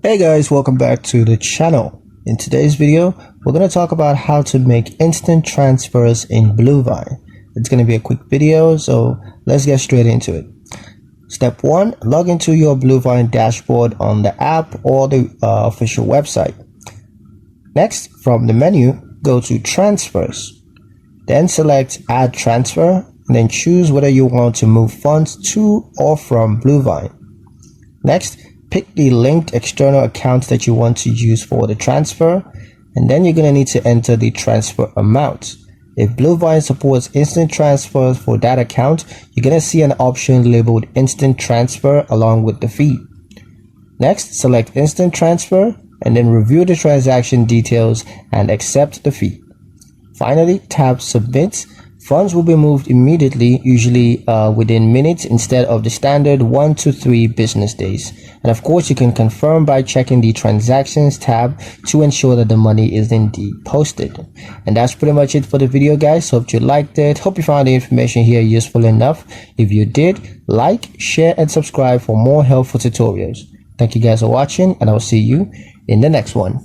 Hey guys, welcome back to the channel. In today's video, we're going to talk about how to make instant transfers in Bluevine. It's going to be a quick video, so let's get straight into it. Step 1, log into your Bluevine dashboard on the app or the official website. Next, from the menu, go to Transfers. Then select Add Transfer, and then choose whether you want to move funds to or from Bluevine. Next, pick the linked external account that you want to use for the transfer, and then you're going to need to enter the transfer amount. If Bluevine supports instant transfers for that account, you're going to see an option labeled Instant Transfer along with the fee. Next, select Instant Transfer, and then review the transaction details and accept the fee. Finally, tap Submit. Funds will be moved immediately, usually within minutes instead of the standard 1 to 3 business days. And of course, you can confirm by checking the Transactions tab to ensure that the money is indeed posted. And that's pretty much it for the video, guys. Hope you liked it. Hope you found the information here useful enough. If you did, like, share, and subscribe for more helpful tutorials. Thank you guys for watching, and I'll see you in the next one.